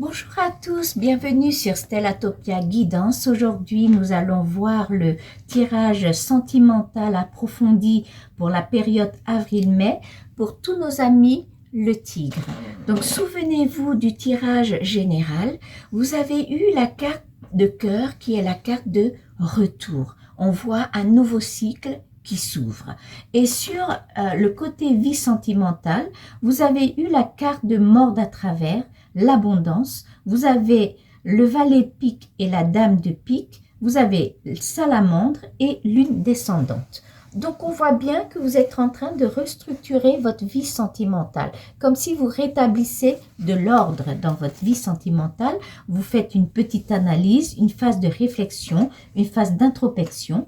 Bonjour à tous, bienvenue sur Stellatopia Guidance. Aujourd'hui, nous allons voir le tirage sentimental approfondi pour la période avril-mai pour tous nos amis le tigre. Donc, souvenez-vous du tirage général. Vous avez eu la carte de cœur qui est la carte de retour. On voit un nouveau cycle qui s'ouvre. Et sur le côté vie sentimentale, vous avez eu la carte de mort à travers, l'abondance, vous avez le valet pique et la dame de pique, vous avez salamandre et lune descendante. Donc on voit bien que vous êtes en train de restructurer votre vie sentimentale, comme si vous rétablissez de l'ordre dans votre vie sentimentale. Vous faites une petite analyse, une phase de réflexion, une phase d'introspection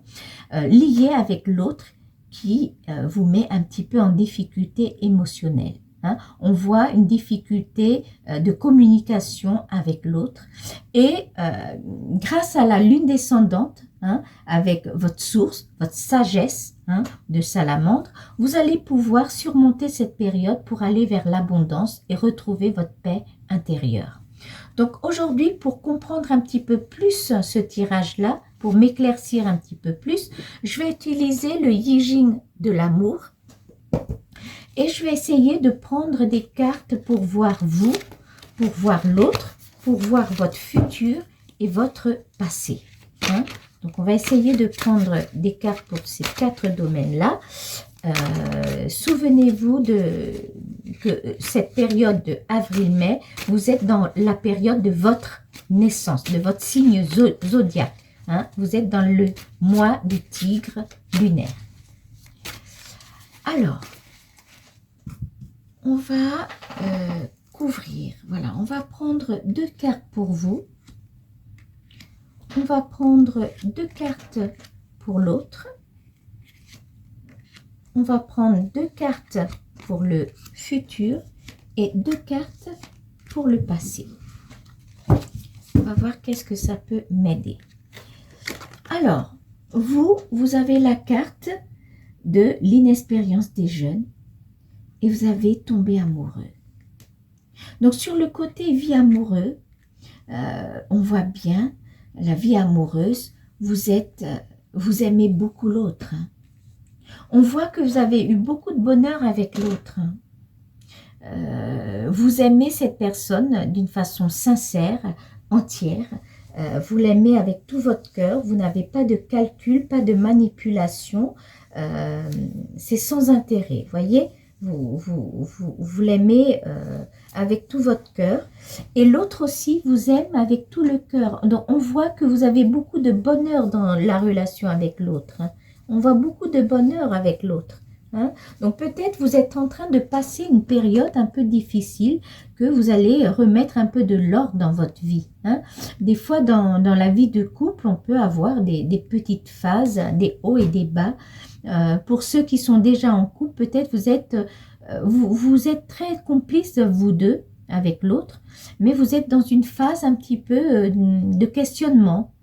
liée avec l'autre qui vous met un petit peu en difficulté émotionnelle. On voit une difficulté de communication avec l'autre et grâce à la lune descendante, avec votre source, votre sagesse de salamandre, vous allez pouvoir surmonter cette période pour aller vers l'abondance et retrouver votre paix intérieure. Donc aujourd'hui, pour comprendre un petit peu plus ce tirage-là, pour m'éclaircir un petit peu plus, je vais utiliser le Yijing de l'amour. Et je vais essayer de prendre des cartes pour voir vous, pour voir l'autre, pour voir votre futur et votre passé. Donc, on va essayer de prendre des cartes pour ces 4 domaines-là. Souvenez-vous que cette période de avril-mai, vous êtes dans la période de votre naissance, de votre signe zodiaque. Vous êtes dans le mois du tigre lunaire. Alors, on va couvrir. Voilà, on va prendre 2 cartes pour vous. On va prendre 2 cartes pour l'autre. On va prendre 2 cartes pour le futur et 2 cartes pour le passé. On va voir qu'est-ce que ça peut m'aider. Alors, vous avez la carte de l'inexpérience des jeunes. Et vous avez tombé amoureux. Donc, sur le côté vie amoureuse, on voit bien la vie amoureuse, vous aimez beaucoup l'autre. On voit que vous avez eu beaucoup de bonheur avec l'autre. Vous aimez cette personne d'une façon sincère, entière. Vous l'aimez avec tout votre cœur. Vous n'avez pas de calcul, pas de manipulation. C'est sans intérêt, voyez. Vous l'aimez avec tout votre cœur. Et l'autre aussi vous aime avec tout le cœur. Donc, on voit que vous avez beaucoup de bonheur dans la relation avec l'autre. On voit beaucoup de bonheur avec l'autre. Donc, peut-être vous êtes en train de passer une période un peu difficile que vous allez remettre un peu de l'ordre dans votre vie. Des fois, dans la vie de couple, on peut avoir des petites phases, des hauts et des bas. Pour ceux qui sont déjà en couple, peut-être vous êtes très complices, vous deux, avec l'autre, mais vous êtes dans une phase un petit peu de questionnement,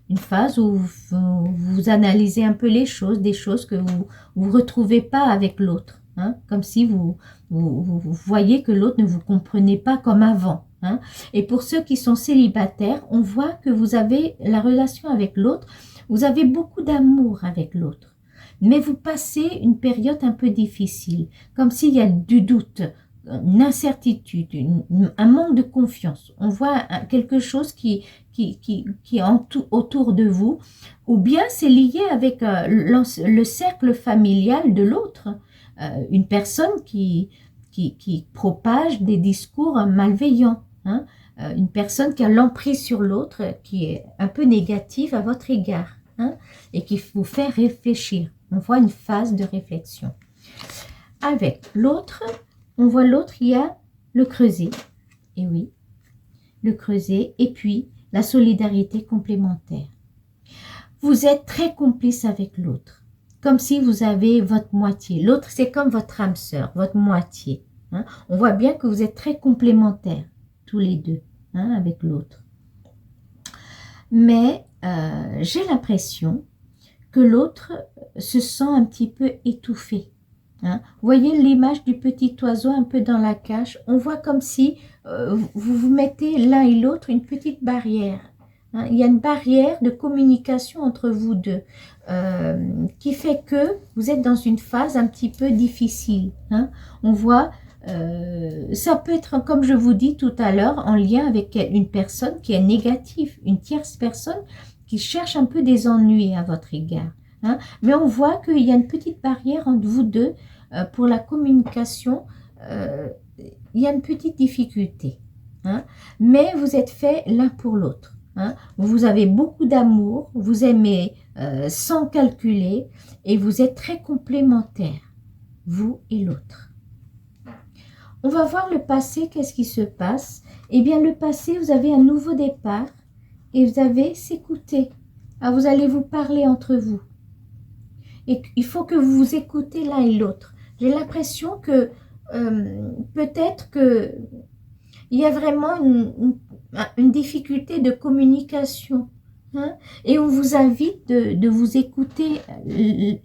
une phase où vous analysez un peu les choses, des choses que vous ne retrouvez pas avec l'autre, comme si vous voyez que l'autre ne vous comprenait pas comme avant. Et pour ceux qui sont célibataires, on voit que vous avez la relation avec l'autre, vous avez beaucoup d'amour avec l'autre. Mais vous passez une période un peu difficile, comme s'il y a du doute, une incertitude, un manque de confiance. On voit quelque chose qui est autour de vous, ou bien c'est lié avec le cercle familial de l'autre, une personne qui propage des discours malveillants, une personne qui a l'emprise sur l'autre, qui est un peu négative à votre égard, et qui vous fait réfléchir. On voit une phase de réflexion. Avec l'autre, on voit l'autre, il y a le creuset. Et oui, le creuset. Et puis, la solidarité complémentaire. Vous êtes très complice avec l'autre. Comme si vous avez votre moitié. L'autre, c'est comme votre âme sœur, votre moitié. On voit bien que vous êtes très complémentaires, tous les deux, avec l'autre. Mais j'ai l'impression que l'autre se sent un petit peu étouffé. Hein. Vous voyez l'image du petit oiseau un peu dans la cage. On voit comme si vous vous mettez l'un et l'autre une petite barrière. Hein. Il y a une barrière de communication entre vous deux qui fait que vous êtes dans une phase un petit peu difficile. Hein. On voit, ça peut être, comme je vous dis tout à l'heure, en lien avec une personne qui est négative, une tierce personne qui cherche un peu des ennuis à votre égard. Hein. Mais on voit qu'il y a une petite barrière entre vous deux pour la communication. Il y a une petite difficulté. Hein. Mais vous êtes faits l'un pour l'autre. Hein. Vous avez beaucoup d'amour, vous aimez sans calculer et vous êtes très complémentaires, vous et l'autre. On va voir le passé, qu'est-ce qui se passe? Eh bien, le passé, vous avez un nouveau départ et vous avez s'écouter. Ah, vous allez vous parler entre vous. Et il faut que vous vous écoutez l'un et l'autre. J'ai l'impression que peut-être que il y a vraiment une difficulté de communication. Hein, et on vous invite de vous écouter,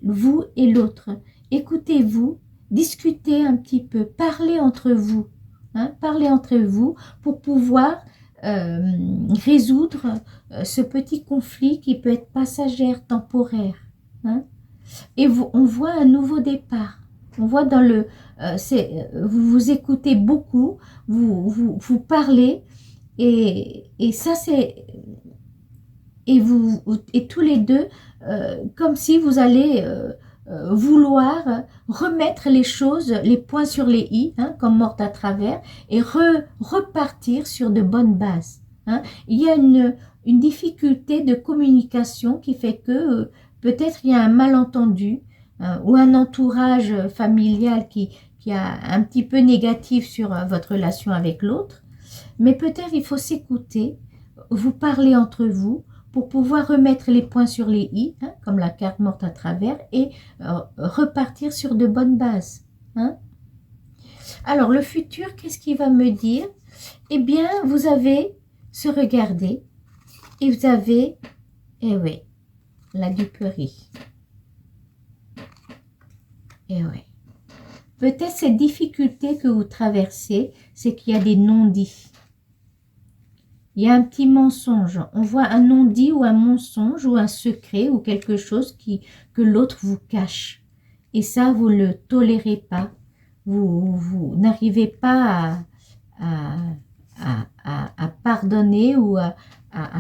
vous et l'autre. Écoutez-vous, discutez un petit peu, parlez entre vous. Hein, parlez entre vous pour pouvoir résoudre ce petit conflit qui peut être passager, temporaire. Hein. Et on voit un nouveau départ. On voit dans le... vous vous écoutez beaucoup, vous parlez, et ça c'est... Et tous les deux, comme si vous allez vouloir remettre les choses, les points sur les i, hein, comme Morte à travers, et repartir sur de bonnes bases. Hein. Il y a une difficulté de communication qui fait que peut-être il y a un malentendu ou un entourage familial qui a un petit peu négatif sur votre relation avec l'autre. Mais peut-être il faut s'écouter, vous parler entre vous, pour pouvoir remettre les points sur les i, hein, comme la carte Morte à travers, et repartir sur de bonnes bases. Hein. Alors, le futur, qu'est-ce qu'il va me dire? Eh bien, vous avez se regarder, et vous avez, eh oui, la duperie. Eh oui. Peut-être cette difficulté que vous traversez, c'est qu'il y a des non-dits. Il y a un petit mensonge. On voit un non-dit ou un mensonge ou un secret ou quelque chose que l'autre vous cache. Et ça, vous ne le tolérez pas. Vous n'arrivez pas à pardonner ou à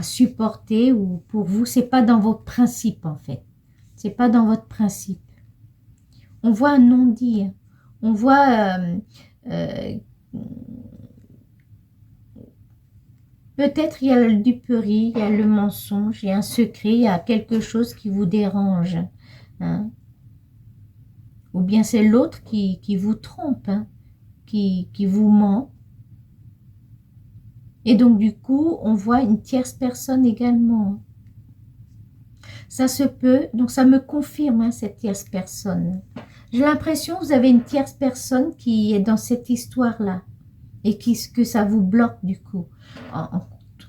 supporter. Ou pour vous, ce n'est pas dans votre principe en fait. Ce n'est pas dans votre principe. On voit un non-dit. On voit... peut-être il y a le duperie, il y a le mensonge, il y a un secret, il y a quelque chose qui vous dérange. Hein. Ou bien c'est l'autre qui vous trompe, hein, qui vous ment. Et donc du coup, on voit une tierce personne également. Ça se peut, donc ça me confirme hein, cette tierce personne. J'ai l'impression que vous avez une tierce personne qui est dans cette histoire-là. Et que ça vous bloque du coup.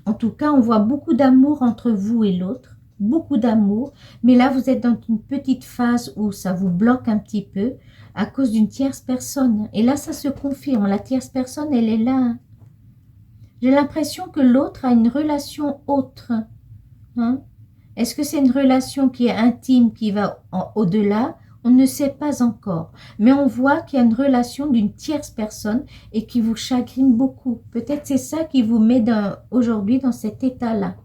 En tout cas, on voit beaucoup d'amour entre vous et l'autre, beaucoup d'amour, mais là, vous êtes dans une petite phase où ça vous bloque un petit peu à cause d'une tierce personne. Et là, ça se confirme, la tierce personne, elle est là. Hein. J'ai l'impression que l'autre a une relation autre. Hein. Est-ce que c'est une relation qui est intime, qui va au-delà? On ne sait pas encore, mais on voit qu'il y a une relation d'une tierce personne et qui vous chagrine beaucoup. Peut-être c'est ça qui vous met aujourd'hui dans cet état-là.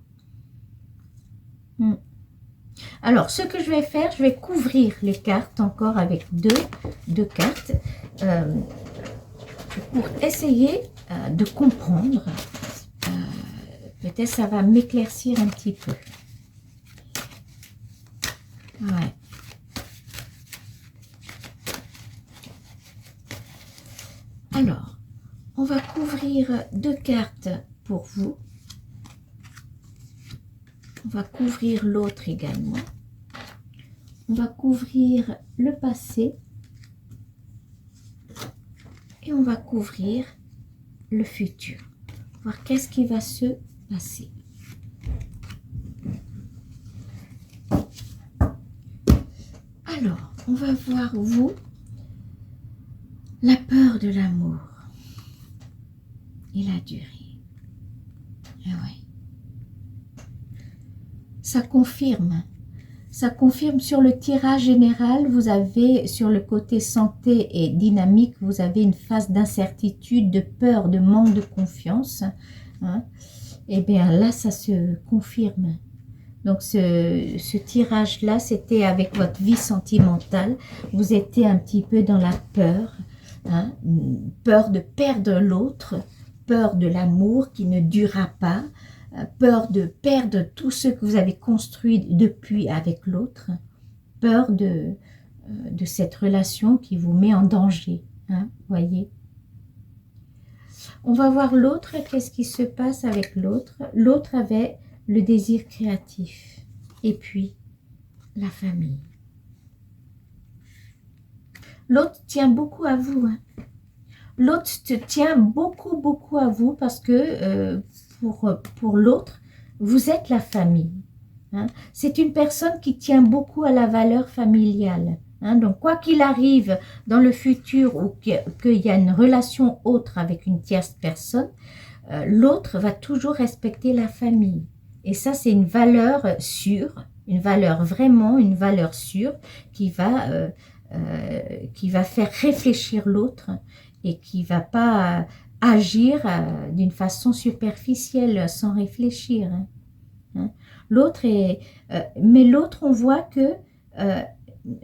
Alors, ce que je vais faire, je vais couvrir les cartes encore avec deux cartes pour essayer de comprendre. Peut-être ça va m'éclaircir un petit peu. Ouais. Alors, on va couvrir deux cartes pour vous. On va couvrir l'autre également. On va couvrir le passé. Et on va couvrir le futur. Voir qu'est-ce qui va se passer. Alors, on va voir vous. La peur de l'amour et la durée. Et oui. Ça confirme. Ça confirme sur le tirage général, vous avez sur le côté santé et dynamique, vous avez une phase d'incertitude, de peur, de manque de confiance. Hein. Et bien là, ça se confirme. Donc ce tirage-là, c'était avec votre vie sentimentale. Vous étiez un petit peu dans la peur. Hein, peur de perdre l'autre, peur de l'amour qui ne durera pas, peur de perdre tout ce que vous avez construit depuis avec l'autre, peur de cette relation qui vous met en danger. Hein, voyez. On va voir l'autre, qu'est-ce qui se passe avec l'autre. L'autre avait le désir créatif et puis la famille. L'autre tient beaucoup à vous. Hein. L'autre te tient beaucoup à vous parce que pour l'autre, vous êtes la famille. Hein. C'est une personne qui tient beaucoup à la valeur familiale. Hein. Donc, quoi qu'il arrive dans le futur ou qu'il y a une relation autre avec une tierce personne, l'autre va toujours respecter la famille. Et ça, c'est une valeur sûre, une valeur vraiment, une valeur sûre qui va faire réfléchir l'autre et qui va pas agir d'une façon superficielle sans réfléchir. Hein. L'autre est, mais l'autre, on voit que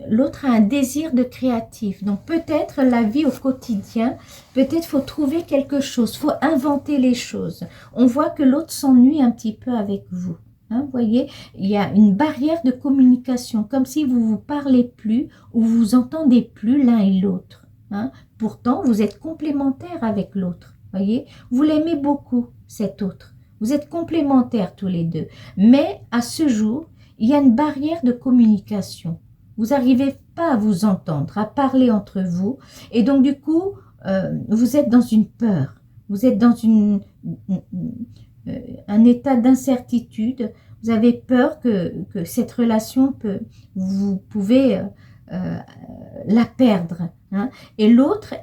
l'autre a un désir de créatif. Donc peut-être la vie au quotidien, peut-être faut trouver quelque chose, faut inventer les choses. On voit que l'autre s'ennuie un petit peu avec vous. Hein, vous voyez, il y a une barrière de communication, comme si vous vous parlez plus ou vous vous entendez plus l'un et l'autre. Hein. Pourtant, vous êtes complémentaires avec l'autre. Voyez, vous l'aimez beaucoup, cet autre. Vous êtes complémentaires tous les deux. Mais à ce jour, il y a une barrière de communication. Vous n'arrivez pas à vous entendre, à parler entre vous. Et donc, du coup, vous êtes dans une peur. Vous êtes dans un état d'incertitude. Vous avez peur que cette relation, vous pouvez la perdre. Hein. Et l'autre,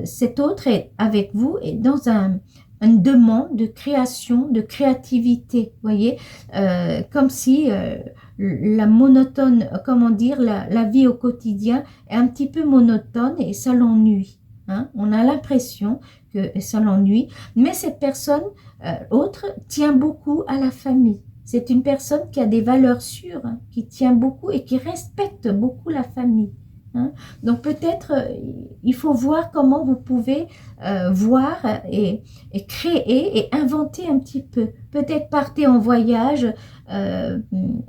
cet autre est avec vous et dans une demande de création, de créativité, voyez, comme si la monotone, comment dire, la vie au quotidien est un petit peu monotone et ça l'ennuie. Hein. On a l'impression que ça l'ennuie, mais cette personne autre tient beaucoup à la famille. C'est une personne qui a des valeurs sûres, hein, qui tient beaucoup et qui respecte beaucoup la famille. Hein. Donc peut-être il faut voir comment vous pouvez voir et créer et inventer un petit peu. Peut-être partez en voyage,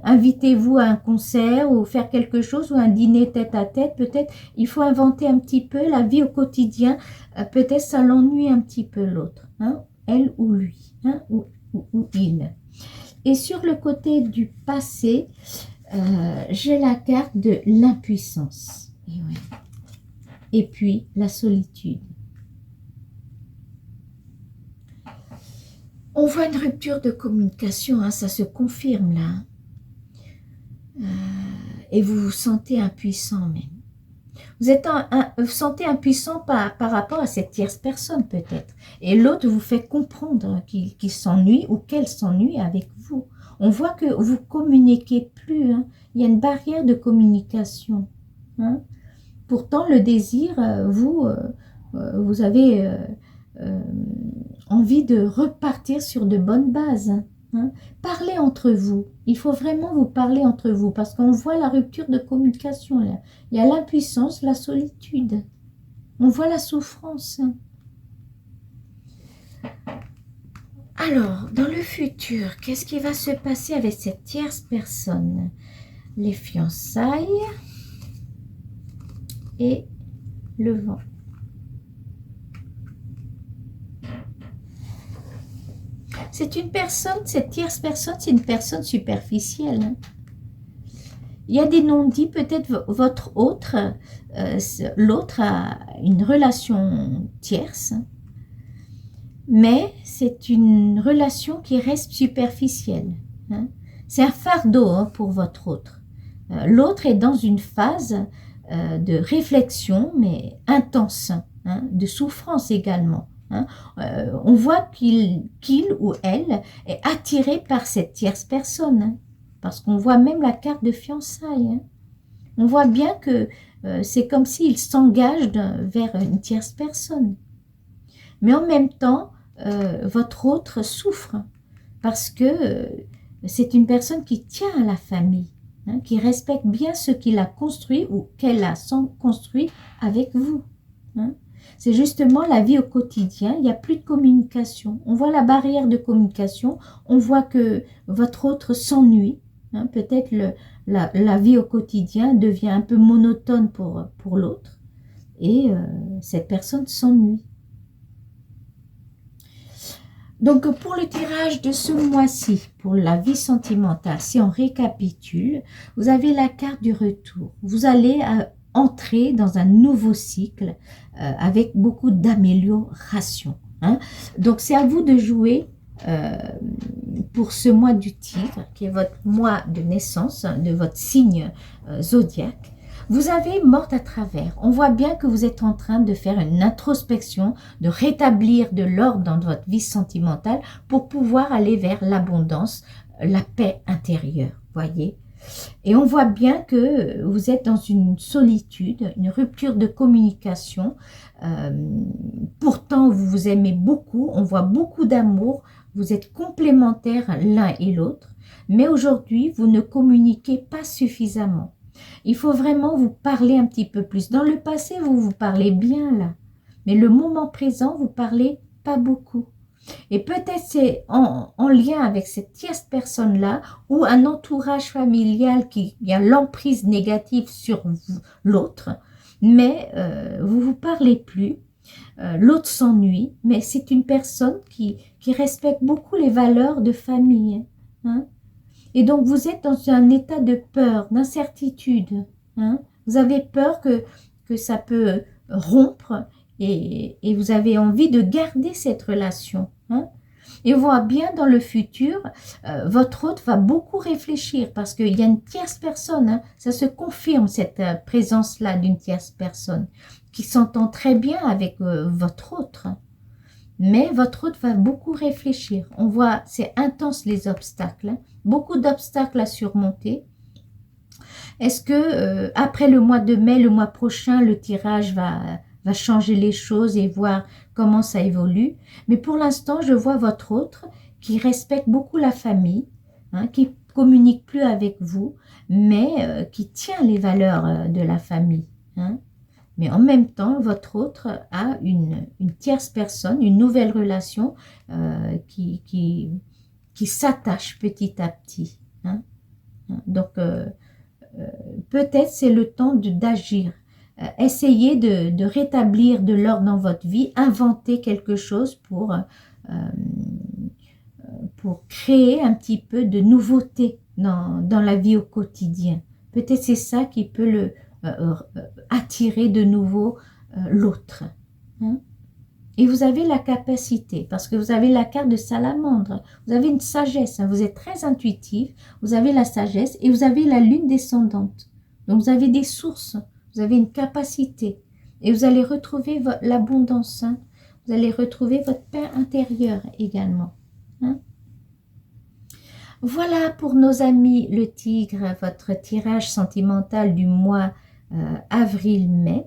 invitez-vous à un concert ou faire quelque chose ou un dîner tête à tête. Peut-être il faut inventer un petit peu la vie au quotidien. Peut-être ça l'ennuie un petit peu l'autre, hein, elle ou lui, hein, ou il. Et sur le côté du passé, j'ai la carte de l'impuissance. Et, ouais. Et puis, la solitude. On voit une rupture de communication, hein, ça se confirme là. Et vous vous sentez impuissant même. Vous sentez impuissant par rapport à cette tierce personne peut-être. Et l'autre vous fait comprendre qu'il s'ennuie ou qu'elle s'ennuie avec vous. On voit que vous communiquez plus. Hein. Il y a une barrière de communication. Hein. Pourtant, le désir, vous avez envie de repartir sur de bonnes bases. Hein. Parlez entre vous. Il faut vraiment vous parler entre vous parce qu'on voit la rupture de communication là. Il y a l'impuissance, la solitude. On voit la souffrance. Alors, dans le futur, qu'est-ce qui va se passer avec cette tierce personne? Les fiançailles et le vent. C'est une personne, cette tierce personne, c'est une personne superficielle. Hein. Il y a des non-dits, peut-être votre autre, l'autre a une relation tierce, mais c'est une relation qui reste superficielle. Hein. C'est un fardeau hein, pour votre autre. L'autre est dans une phase de réflexion, mais intense, hein, de souffrance également. Hein. On voit qu'il ou elle est attiré par cette tierce personne, hein, parce qu'on voit même la carte de fiançailles. Hein. On voit bien que c'est comme s'il s'engage vers une tierce personne. Mais en même temps, votre autre souffre, parce que c'est une personne qui tient à la famille, hein, qui respecte bien ce qu'il a construit ou qu'elle a construit avec vous. Hein. C'est justement la vie au quotidien, il n'y a plus de communication. On voit la barrière de communication, on voit que votre autre s'ennuie. Hein, peut-être la vie au quotidien devient un peu monotone pour l'autre et cette personne s'ennuie. Donc, pour le tirage de ce mois-ci, pour la vie sentimentale, si on récapitule, vous avez la carte du retour. Vous allez entrer dans un nouveau cycle avec beaucoup d'amélioration. Hein. Donc, c'est à vous de jouer pour ce mois du Tigre, qui est votre mois de naissance, de votre signe zodiaque. Vous avez Morte à travers. On voit bien que vous êtes en train de faire une introspection, de rétablir de l'ordre dans votre vie sentimentale pour pouvoir aller vers l'abondance, la paix intérieure, voyez. Et on voit bien que vous êtes dans une solitude, une rupture de communication. Pourtant, vous vous aimez beaucoup, on voit beaucoup d'amour, vous êtes complémentaires l'un et l'autre. Mais aujourd'hui, vous ne communiquez pas suffisamment. Il faut vraiment vous parler un petit peu plus. Dans le passé, vous vous parlez bien là. Mais le moment présent, vous parlez pas beaucoup. Et peut-être c'est en lien avec cette tierce personne-là ou un entourage familial qui a l'emprise négative sur l'autre. Mais vous vous parlez plus. L'autre s'ennuie. Mais c'est une personne qui respecte beaucoup les valeurs de famille. Hein. Et donc, vous êtes dans un état de peur, d'incertitude. Hein. Vous avez peur que ça peut rompre et vous avez envie de garder cette relation. Hein. Et on voit bien dans le futur, votre hôte va beaucoup réfléchir parce qu'il y a une tierce personne. Hein. Ça se confirme, cette présence-là d'une tierce personne qui s'entend très bien avec votre autre. Hein. Mais votre hôte va beaucoup réfléchir. On voit, c'est intense les obstacles. Hein. Beaucoup d'obstacles à surmonter. Est-ce que après le mois de mai, le mois prochain, le tirage va changer les choses et voir comment ça évolue? Mais pour l'instant, je vois votre autre qui respecte beaucoup la famille, hein, qui communique plus avec vous, mais qui tient les valeurs de la famille. Hein. Mais en même temps, votre autre a une tierce personne, une nouvelle relation qui s'attache petit à petit. Hein. Donc, peut-être c'est le temps d'agir. Essayez de rétablir de l'ordre dans votre vie, inventer quelque chose pour créer un petit peu de nouveauté dans la vie au quotidien. Peut-être c'est ça qui peut attirer de nouveau l'autre. Hein? Et vous avez la capacité, parce que vous avez la carte de salamandre, vous avez une sagesse, hein, vous êtes très intuitif, vous avez la sagesse et vous avez la lune descendante. Donc vous avez des sources, vous avez une capacité et vous allez retrouver l'abondance, hein, vous allez retrouver votre paix intérieure également. Hein. Voilà pour nos amis le tigre, votre tirage sentimental du mois avril-mai.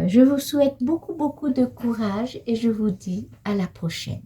Je vous souhaite beaucoup de courage et je vous dis à la prochaine.